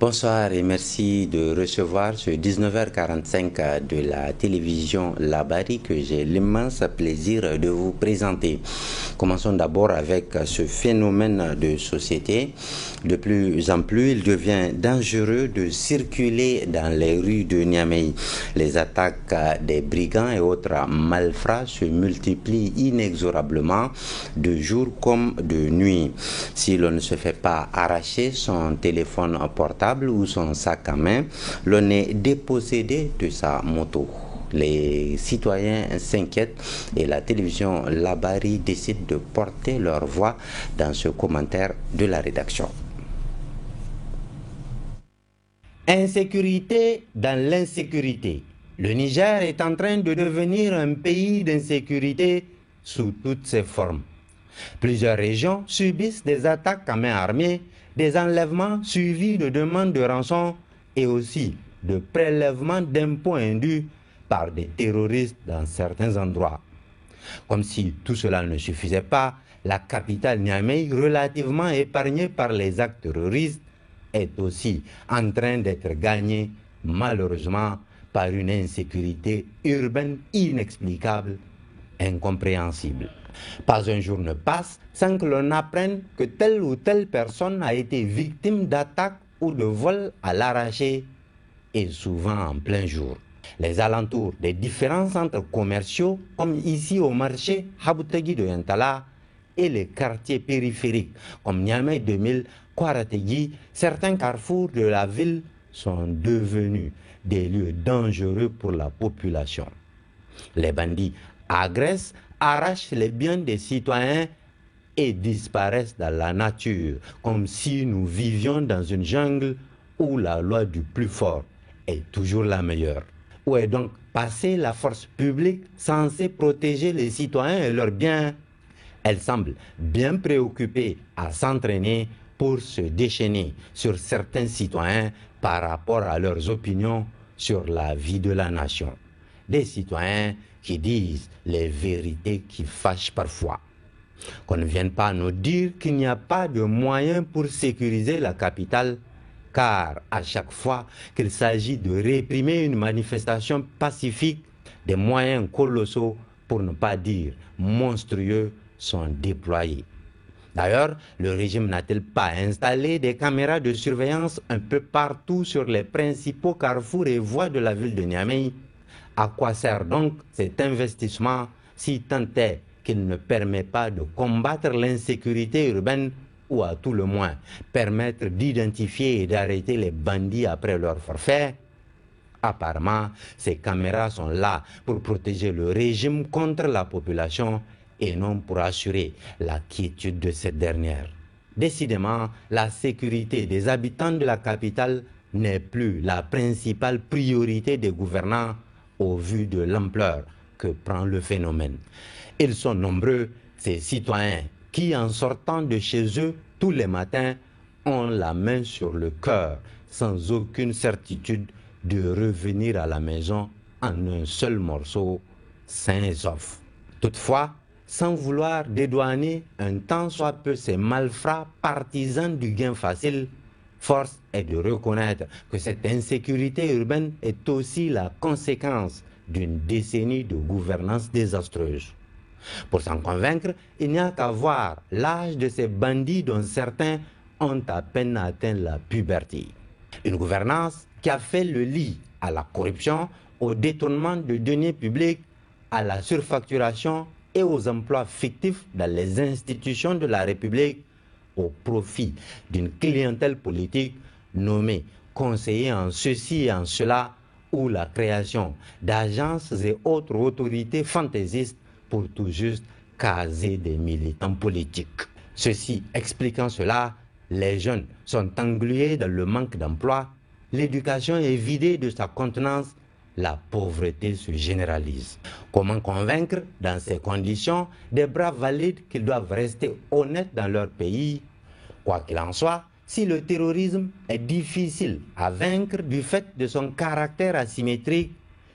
Bonsoir et merci de recevoir ce 19h45 de la télévision Labari que j'ai l'immense plaisir de vous présenter. Commençons d'abord avec ce phénomène de société. De plus en plus, il devient dangereux de circuler dans les rues de Niamey. Les attaques des brigands et autres malfrats se multiplient inexorablement de jour comme de nuit. Si l'on ne se fait pas arracher son téléphone portable ou son sac à main, l'on est dépossédé de sa moto. Les citoyens s'inquiètent et la télévision Labari décide de porter leur voix dans ce commentaire de la rédaction. Insécurité dans l'insécurité. Le Niger est en train de devenir un pays d'insécurité sous toutes ses formes. Plusieurs régions subissent des attaques à main armée, des enlèvements suivis de demandes de rançon et aussi de prélèvements d'impôts indus par des terroristes dans certains endroits. Comme si tout cela ne suffisait pas, la capitale Niamey, relativement épargnée par les actes terroristes, est aussi en train d'être gagnée, malheureusement, par une insécurité urbaine inexplicable, incompréhensible. Pas un jour ne passe sans que l'on apprenne que telle ou telle personne a été victime d'attaques ou de vols à l'arraché, et souvent en plein jour. Les alentours des différents centres commerciaux, comme ici au marché Haboutagui de Yantala, et les quartiers périphériques, comme Niamey 2000, Kouarategui, certains carrefours de la ville sont devenus des lieux dangereux pour la population. Les bandits agressent, arrachent les biens des citoyens et disparaissent dans la nature, comme si nous vivions dans une jungle où la loi du plus fort est toujours la meilleure. Où est donc passée la force publique censée protéger les citoyens et leurs biens? Elle semble bien préoccupée à s'entraîner pour se déchaîner sur certains citoyens par rapport à leurs opinions sur la vie de la nation. Des citoyens qui disent les vérités qui fâchent parfois. Qu'on ne vienne pas nous dire qu'il n'y a pas de moyens pour sécuriser la capitale, car à chaque fois qu'il s'agit de réprimer une manifestation pacifique, des moyens colossaux, pour ne pas dire monstrueux, sont déployés. D'ailleurs, le régime n'a-t-il pas installé des caméras de surveillance un peu partout sur les principaux carrefours et voies de la ville de Niamey? À quoi sert donc cet investissement si tant est qu'il ne permet pas de combattre l'insécurité urbaine ou à tout le moins permettre d'identifier et d'arrêter les bandits après leur forfait? Apparemment, ces caméras sont là pour protéger le régime contre la population et non pour assurer la quiétude de cette dernière. Décidément, la sécurité des habitants de la capitale n'est plus la principale priorité des gouvernants au vu de l'ampleur que prend le phénomène. Ils sont nombreux, ces citoyens, qui en sortant de chez eux tous les matins ont la main sur le cœur, sans aucune certitude de revenir à la maison en un seul morceau, sain et sauf. Toutefois, sans vouloir dédouaner un tant soit peu ces malfrats partisans du gain facile, force est de reconnaître que cette insécurité urbaine est aussi la conséquence d'une décennie de gouvernance désastreuse. Pour s'en convaincre, il n'y a qu'à voir l'âge de ces bandits dont certains ont à peine atteint la puberté. Une gouvernance qui a fait le lit à la corruption, au détournement de deniers publics, à la surfacturation et aux emplois fictifs dans les institutions de la République, au profit d'une clientèle politique nommée conseiller en ceci et en cela, ou la création d'agences et autres autorités fantaisistes pour tout juste caser des militants politiques. Ceci expliquant cela, les jeunes sont englués dans le manque d'emploi, l'éducation est vidée de sa contenance, la pauvreté se généralise. Comment convaincre, dans ces conditions, des braves valides qu'ils doivent rester honnêtes dans leur pays? Quoi qu'il en soit, si le terrorisme est difficile à vaincre du fait de son caractère asymétrique,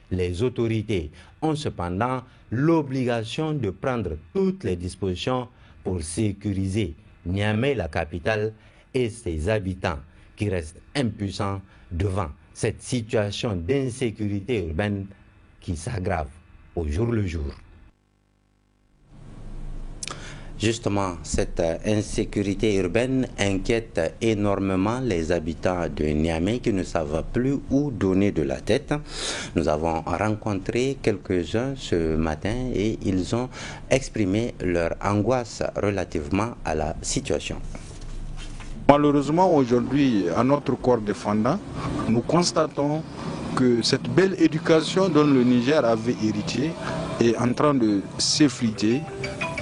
les autorités ont cependant l'obligation de prendre toutes les dispositions pour sécuriser Niamey, la capitale, et ses habitants qui restent impuissants devant cette situation d'insécurité urbaine qui s'aggrave au jour le jour. Justement, cette insécurité urbaine inquiète énormément les habitants de Niamey qui ne savent plus où donner de la tête. Nous avons rencontré quelques-uns ce matin et ils ont exprimé leur angoisse relativement à la situation. Malheureusement, aujourd'hui, à notre corps défendant, nous constatons que cette belle éducation dont le Niger avait hérité est en train de s'effriter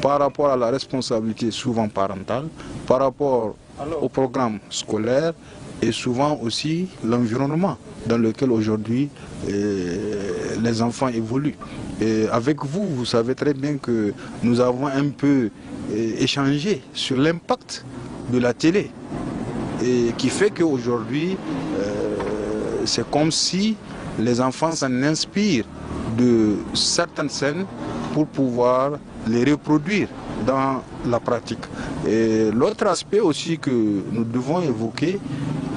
par rapport à la responsabilité souvent parentale, par rapport au programme scolaire et souvent aussi l'environnement dans lequel aujourd'hui les enfants évoluent. Et avec vous, vous savez très bien que nous avons un peu échangé sur l'impact de la télé et qui fait qu'aujourd'hui, c'est comme si les enfants s'en inspirent de certaines scènes pour pouvoir les reproduire dans la pratique. Et l'autre aspect aussi que nous devons évoquer,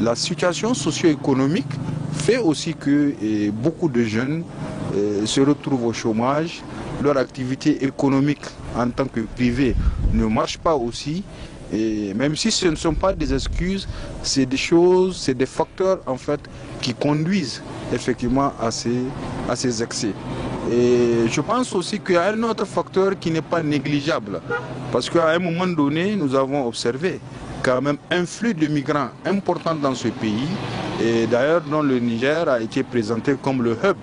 la situation socio-économique fait aussi que beaucoup de jeunes se retrouvent au chômage, leur activité économique en tant que privé ne marche pas aussi. Et même si ce ne sont pas des excuses, c'est des choses, c'est des facteurs en fait qui conduisent effectivement à ces excès. Et je pense aussi qu'il y a un autre facteur qui n'est pas négligeable, parce qu'à un moment donné, nous avons observé quand même un flux de migrants important dans ce pays, et d'ailleurs dont le Niger a été présenté comme le hub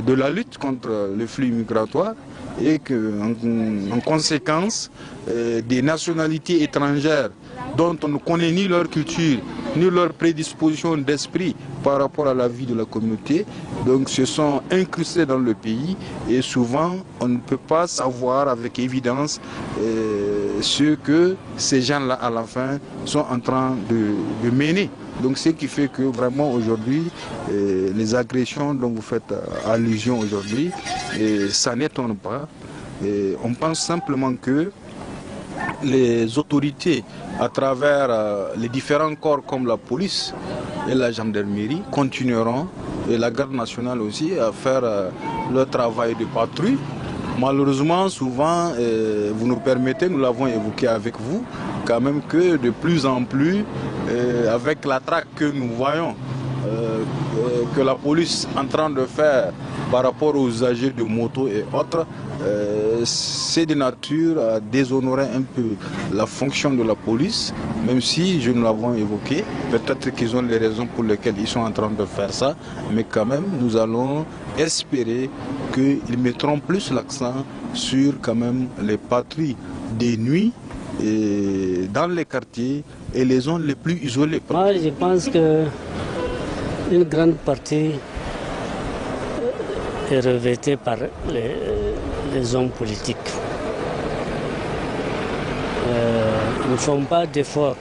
de la lutte contre le flux migratoire, et qu'en conséquence, des nationalités étrangères dont on ne connaît ni leur culture, ni leur prédisposition d'esprit par rapport à la vie de la communauté, donc se sont incrustés dans le pays et souvent on ne peut pas savoir avec évidence ce que ces gens-là à la fin sont en train de mener. Donc ce qui fait que vraiment aujourd'hui, les agressions dont vous faites allusion aujourd'hui, ça n'étonne pas. Et on pense simplement que les autorités, à travers les différents corps comme la police et la gendarmerie, continueront, et la garde nationale aussi, à faire leur travail de patrouille. Malheureusement, souvent, vous nous permettez, nous l'avons évoqué avec vous, quand même que de plus en plus, avec la traque que nous voyons, que la police est en train de faire par rapport aux usagers de motos et autres, c'est de nature à déshonorer un peu la fonction de la police, même si, je nous l'avons évoqué, peut-être qu'ils ont les raisons pour lesquelles ils sont en train de faire ça, mais quand même, nous allons espérer qu'ils mettront plus l'accent sur quand même les patrouilles des nuits et dans les quartiers et les zones les plus isolées. Moi, je pense que une grande partie est revêtue par les hommes politiques. Ils ne font pas d'efforts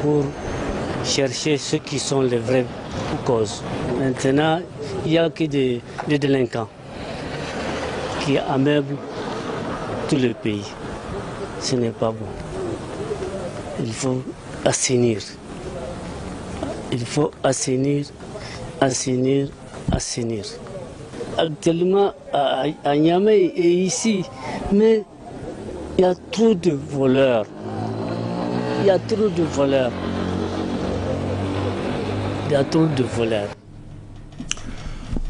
pour chercher ceux qui sont les vraies causes. Maintenant, il n'y a que des délinquants qui ameublent tout le pays. Ce n'est pas bon. Il faut assainir. Il faut assainir, assainir, assainir. Actuellement, à Niamey et ici, mais il y a trop de voleurs. Il y a trop de voleurs. Il y a trop de voleurs.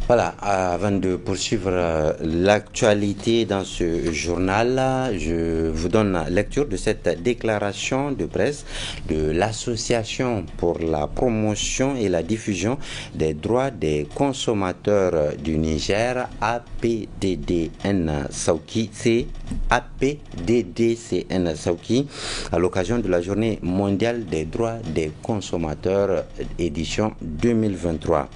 Voilà, avant de poursuivre l'actualité dans ce journal, je vous donne lecture de cette déclaration de presse de l'Association pour la promotion et la diffusion des droits des consommateurs du Niger, APDDN Saouki, c'est APDDCN Saouki, à l'occasion de la Journée mondiale des droits des consommateurs, édition 2023.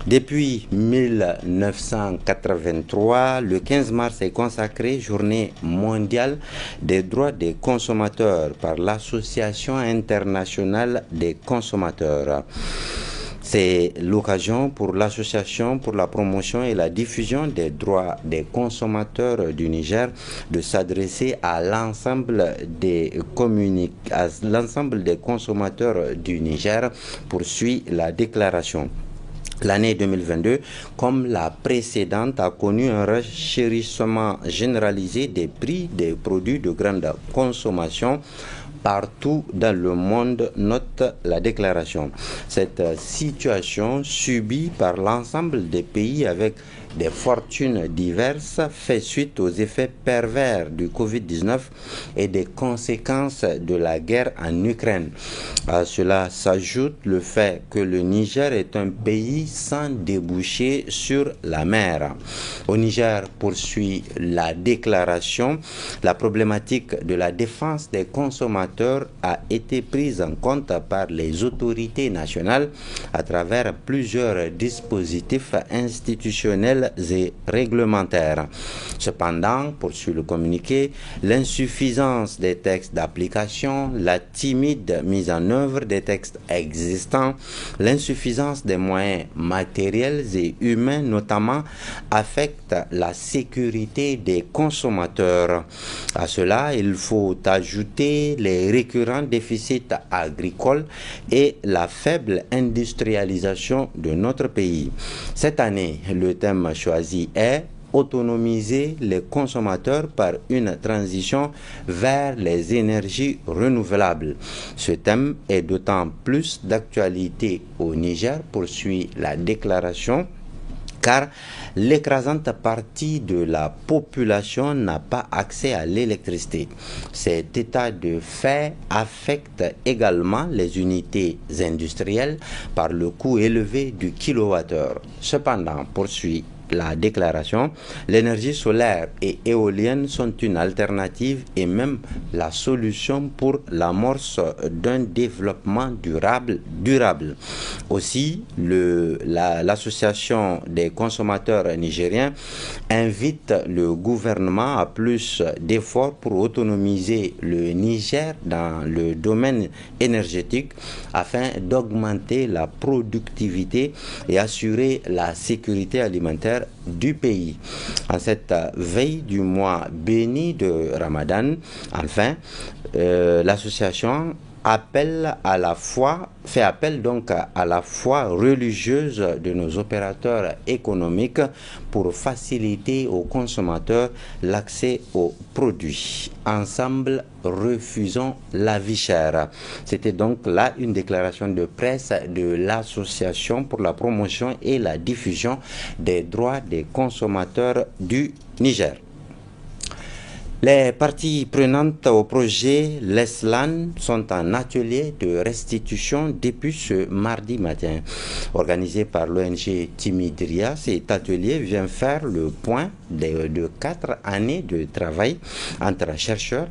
Depuis 1983, le 15 mars est consacré Journée mondiale des droits des consommateurs par l'Association internationale des consommateurs. C'est l'occasion pour l'association pour la promotion et la diffusion des droits des consommateurs du Niger de s'adresser à l'ensemble des consommateurs du Niger, poursuit la déclaration. L'année 2022, comme la précédente, a connu un renchérissement généralisé des prix des produits de grande consommation partout dans le monde, note la déclaration. Cette situation subie par l'ensemble des pays avec des fortunes diverses fait suite aux effets pervers du Covid-19 et des conséquences de la guerre en Ukraine. À cela s'ajoute le fait que le Niger est un pays sans débouché sur la mer. Au Niger, poursuit la déclaration, la problématique de la défense des consommateurs a été prise en compte par les autorités nationales à travers plusieurs dispositifs institutionnels et réglementaires. Cependant, poursuit le communiqué, l'insuffisance des textes d'application, la timide mise en œuvre des textes existants, l'insuffisance des moyens matériels et humains notamment affectent la sécurité des consommateurs. À cela, il faut ajouter les récurrents déficits agricoles et la faible industrialisation de notre pays. Cette année, le thème choisi est autonomiser les consommateurs par une transition vers les énergies renouvelables. Ce thème est d'autant plus d'actualité au Niger, poursuit la déclaration, car l'écrasante partie de la population n'a pas accès à l'électricité. Cet état de fait affecte également les unités industrielles par le coût élevé du kilowattheure. Cependant, poursuit la déclaration, l'énergie solaire et éolienne sont une alternative et même la solution pour l'amorce d'un développement durable. Aussi, l'association des consommateurs nigériens invite le gouvernement à plus d'efforts pour autonomiser le Niger dans le domaine énergétique afin d'augmenter la productivité et assurer la sécurité alimentaire du pays. En cette veille du mois béni de Ramadan, enfin, l'association fait appel donc à la foi religieuse de nos opérateurs économiques pour faciliter aux consommateurs l'accès aux produits. Ensemble, refusons la vie chère. C'était donc là une déclaration de presse de l'Association pour la promotion et la diffusion des droits des consommateurs du Niger. Les parties prenantes au projet Leslan sont en atelier de restitution depuis ce mardi matin. Organisé par l'ONG Timidria, cet atelier vient faire le point de 4 années de travail entre chercheurs,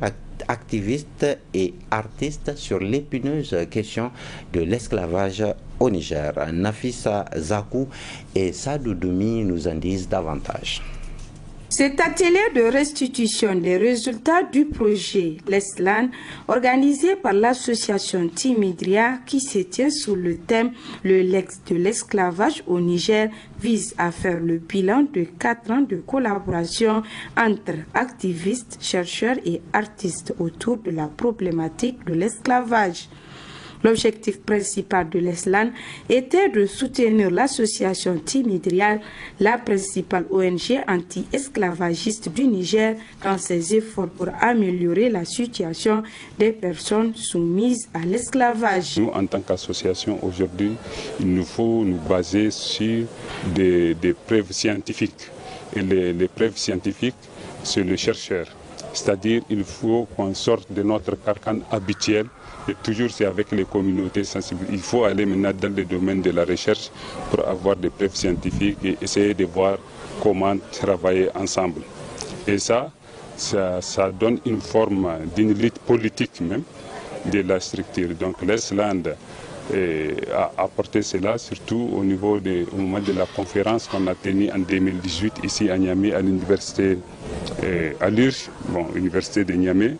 activistes et artistes sur l'épineuse question de l'esclavage au Niger. Nafissa Zakou et Sadou Doumi nous en disent davantage. Cet atelier de restitution des résultats du projet Leslan, organisé par l'association Timidria, qui se tient sous le thème Le legs de l'esclavage au Niger, vise à faire le bilan de 4 ans de collaboration entre activistes, chercheurs et artistes autour de la problématique de l'esclavage. L'objectif principal de l'ESLAN était de soutenir l'association Timidria, la principale ONG anti-esclavagiste du Niger, dans ses efforts pour améliorer la situation des personnes soumises à l'esclavage. Nous, en tant qu'association, aujourd'hui, il nous faut nous baser sur des preuves scientifiques. Et les preuves scientifiques, c'est le chercheur. C'est-à-dire qu'il faut qu'on sorte de notre carcan habituel. Et toujours c'est avec les communautés sensibles. Il faut aller maintenant dans le domaine de la recherche pour avoir des preuves scientifiques et essayer de voir comment travailler ensemble. Et ça donne une forme d'une lutte politique même de la structure. Donc l'Esland a apporté cela surtout au moment de la conférence qu'on a tenue en 2018 ici à Niamey à l'université à l'URSS, université de Niamey,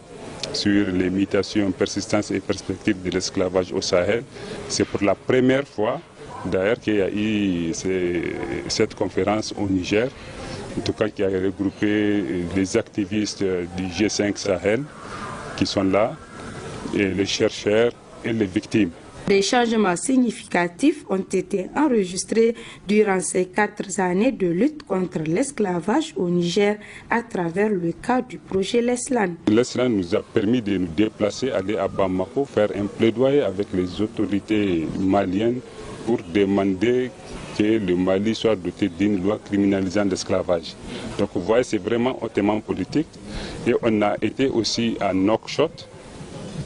sur les mutations, persistances et perspectives de l'esclavage au Sahel. C'est pour la première fois d'ailleurs qu'il y a eu cette conférence au Niger, en tout cas qui a regroupé les activistes du G5 Sahel qui sont là, et les chercheurs et les victimes. Des changements significatifs ont été enregistrés durant ces 4 années de lutte contre l'esclavage au Niger à travers le cadre du projet Leslan. Leslan nous a permis de nous déplacer, aller à Bamako, faire un plaidoyer avec les autorités maliennes pour demander que le Mali soit doté d'une loi criminalisant l'esclavage. Donc vous voyez, c'est vraiment hautement politique. Et on a été aussi à Nouakchott,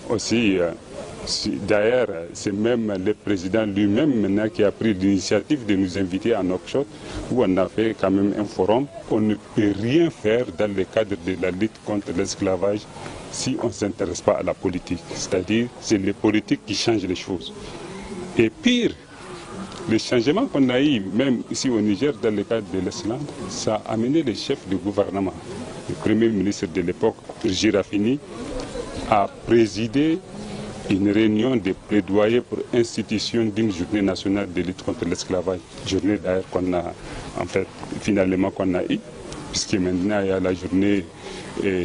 aussi. D'ailleurs, c'est même le président lui-même maintenant qui a pris l'initiative de nous inviter à Nouakchott, où on a fait quand même un forum. On ne peut rien faire dans le cadre de la lutte contre l'esclavage si on ne s'intéresse pas à la politique. C'est-à-dire, c'est les politiques qui changent les choses. Et pire, les changements qu'on a eu, même ici au Niger, dans le cadre de l'Esland, ça a amené les chefs du gouvernement. Le premier ministre de l'époque, Girafini, a présidé une réunion de plaidoyer pour institution d'une journée nationale de lutte contre l'esclavage. Journée d'ailleurs qu'on a, en fait, finalement qu'on a eu, puisque maintenant il y a la journée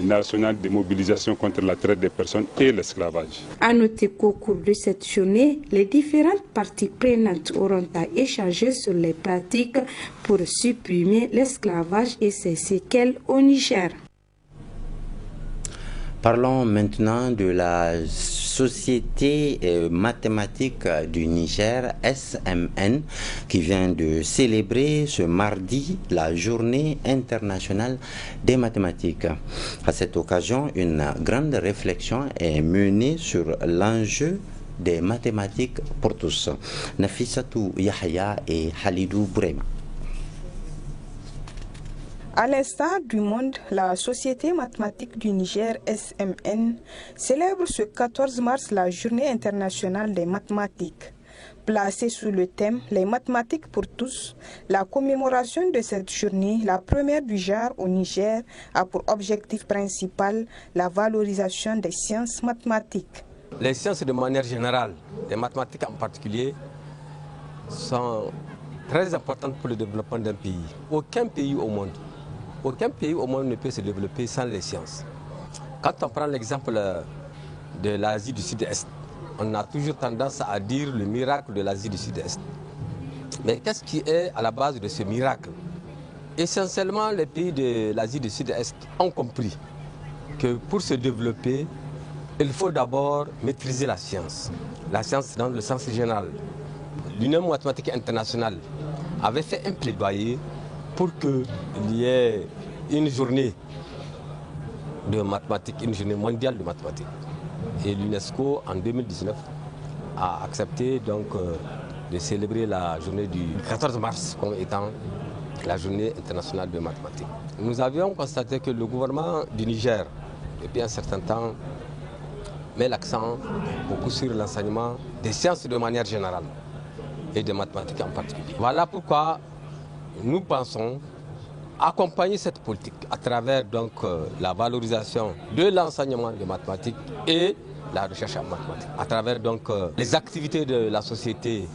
nationale de mobilisation contre la traite des personnes et l'esclavage. À noter qu'au cours de cette journée, les différentes parties prenantes auront à échanger sur les pratiques pour supprimer l'esclavage et ses séquelles au Niger. Parlons maintenant de la Société mathématique du Niger, SMN, qui vient de célébrer ce mardi la Journée internationale des mathématiques. À cette occasion, une grande réflexion est menée sur l'enjeu des mathématiques pour tous. Nafissatou Yahya et Halidou Bourema. À l'instar du monde, la Société mathématique du Niger, SMN, célèbre ce 14 mars la Journée internationale des mathématiques. Placée sous le thème « Les mathématiques pour tous », la commémoration de cette journée, la première du genre au Niger, a pour objectif principal la valorisation des sciences mathématiques. Les sciences de manière générale, les mathématiques en particulier, sont très importantes pour le développement d'un pays. Aucun pays au monde ne peut se développer sans les sciences. Quand on prend l'exemple de l'Asie du Sud-Est, on a toujours tendance à dire le miracle de l'Asie du Sud-Est. Mais qu'est-ce qui est à la base de ce miracle? Essentiellement, les pays de l'Asie du Sud-Est ont compris que pour se développer, il faut d'abord maîtriser la science dans le sens général. L'Union mathématique internationale avait fait un plaidoyer pour qu'il y ait une journée de mathématiques, une journée mondiale de mathématiques. Et l'UNESCO, en 2019, a accepté donc de célébrer la journée du 14 mars comme étant la journée internationale de mathématiques. Nous avions constaté que le gouvernement du Niger, depuis un certain temps, met l'accent beaucoup sur l'enseignement des sciences de manière générale et des mathématiques en particulier. Voilà pourquoi nous pensons accompagner cette politique à travers donc la valorisation de l'enseignement des mathématiques et la recherche en mathématiques, à travers donc les activités de la société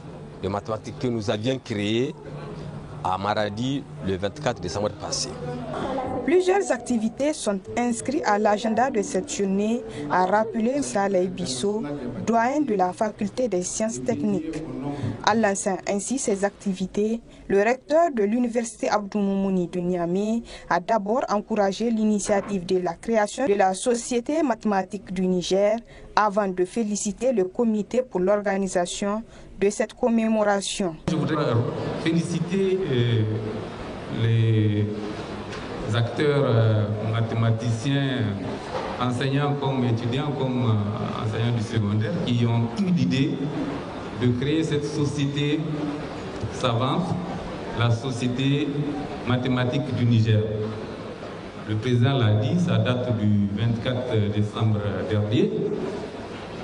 de mathématiques que nous avions créée à Maradi le 24 décembre passé. Plusieurs activités sont inscrites à l'agenda de cette journée, a rappelé Saleh Bissot, doyen de la faculté des sciences techniques. En lançant ainsi ces activités, le recteur de l'université Abdou Moumouni de Niamey a d'abord encouragé l'initiative de la création de la Société mathématique du Niger avant de féliciter le comité pour l'organisation de cette commémoration. Je voudrais féliciter les acteurs mathématiciens, enseignants comme étudiants, comme enseignants du secondaire, qui ont eu l'idée de créer cette société savante, la Société mathématique du Niger. Le président l'a dit, ça date du 24 décembre dernier.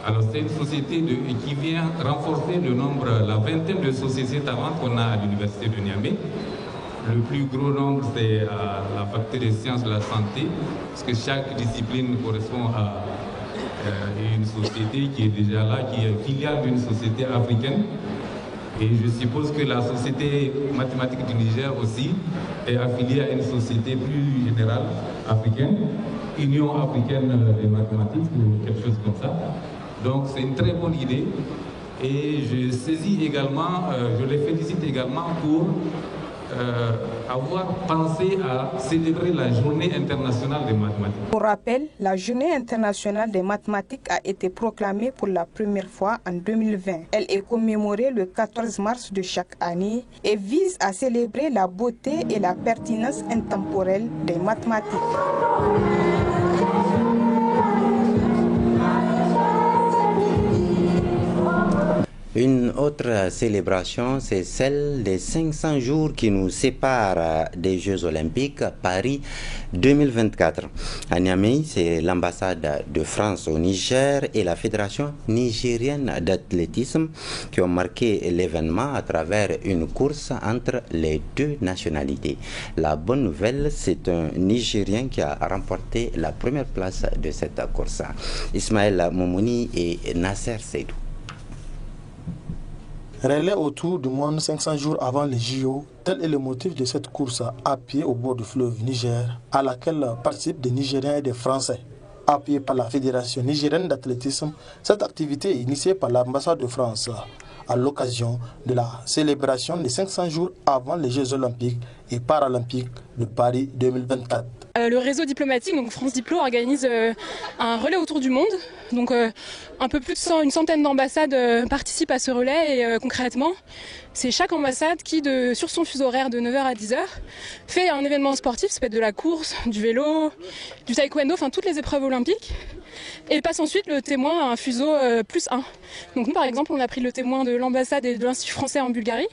Alors c'est une société qui vient renforcer le nombre, la vingtaine de sociétés savantes qu'on a à l'université de Niamey. Le plus gros nombre, c'est à la faculté des sciences de la santé, parce que chaque discipline correspond à une société qui est déjà là, qui est filiale d'une société africaine. Et je suppose que la Société mathématique du Niger aussi est affiliée à une société plus générale africaine, Union africaine des mathématiques ou quelque chose comme ça. Donc c'est une très bonne idée. Et je saisis également, je les félicite également pour avoir pensé à célébrer la Journée internationale des mathématiques. Pour rappel, la Journée internationale des mathématiques a été proclamée pour la première fois en 2020. Elle est commémorée le 14 mars de chaque année et vise à célébrer la beauté et la pertinence intemporelle des mathématiques. Une autre célébration, c'est celle des 500 jours qui nous séparent des Jeux Olympiques Paris 2024. À Niamey, c'est l'ambassade de France au Niger et la Fédération nigérienne d'athlétisme qui ont marqué l'événement à travers une course entre les deux nationalités. La bonne nouvelle, c'est un Nigérien qui a remporté la première place de cette course. Ismaël Moumouni et Nasser Seydou. Relais autour du monde 500 jours avant les JO, tel est le motif de cette course à pied au bord du fleuve Niger, à laquelle participent des Nigériens et des Français. Appuyée par la Fédération nigérienne d'athlétisme, cette activité est initiée par l'ambassade de France à l'occasion de la célébration des 500 jours avant les Jeux Olympiques et Paralympiques de Paris 2024. Le réseau diplomatique, donc France Diplo, organise un relais autour du monde. Donc un peu plus de une centaine d'ambassades participent à ce relais et concrètement, c'est chaque ambassade qui, sur son fuseau horaire de 9h à 10h, fait un événement sportif, ça peut être de la course, du vélo, du taekwondo, enfin toutes les épreuves olympiques, et passe ensuite le témoin à un fuseau +1. Donc nous par exemple, on a pris le témoin de l'ambassade et de l'Institut français en Bulgarie,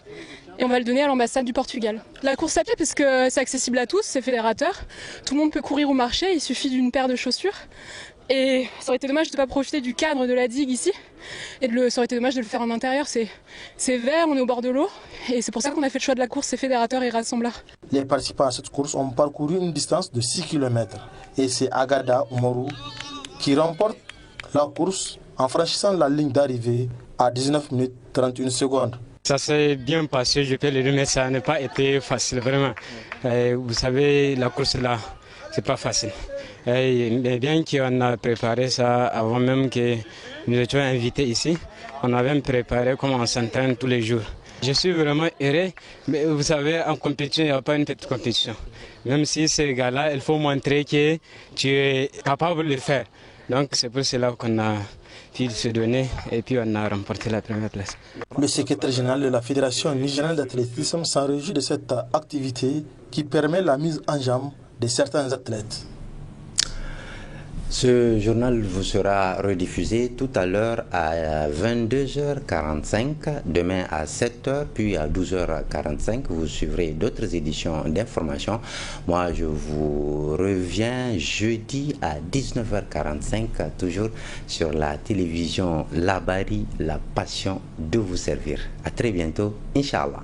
et on va le donner à l'ambassade du Portugal. La course à pied, parce que c'est accessible à tous, c'est fédérateur, tout le monde peut courir ou marcher, il suffit d'une paire de chaussures. Et ça aurait été dommage de ne pas profiter du cadre de la digue ici. Et ça aurait été dommage de le faire en intérieur. C'est vert, on est au bord de l'eau. Et c'est pour ça qu'on a fait le choix de la course, c'est fédérateur et rassembleur. Les participants à cette course ont parcouru une distance de 6 km. Et c'est Agada Oumarou qui remporte la course en franchissant la ligne d'arrivée à 19 minutes 31 secondes. Ça s'est bien passé, je peux le dire, mais ça n'a pas été facile, vraiment. Vous savez, la course là, c'est pas facile. Mais bien qu'on a préparé ça avant même que nous étions invités ici, on avait même préparé comme on s'entraîne tous les jours. Je suis vraiment heureux, mais vous savez, en compétition, il n'y a pas une petite compétition. Même si ces gars-là, il faut montrer que tu es capable de le faire. Donc c'est pour cela qu'on a pu se donner et puis on a remporté la première place. Le secrétaire général de la Fédération nigérienne d'athlétisme s'en réjouit de cette activité qui permet la mise en jambe de certains athlètes. Ce journal vous sera rediffusé tout à l'heure à 22h45, demain à 7h, puis à 12h45. Vous suivrez d'autres éditions d'information. Moi, je vous reviens jeudi à 19h45, toujours sur la télévision Labari, la passion de vous servir. À très bientôt, Inch'Allah.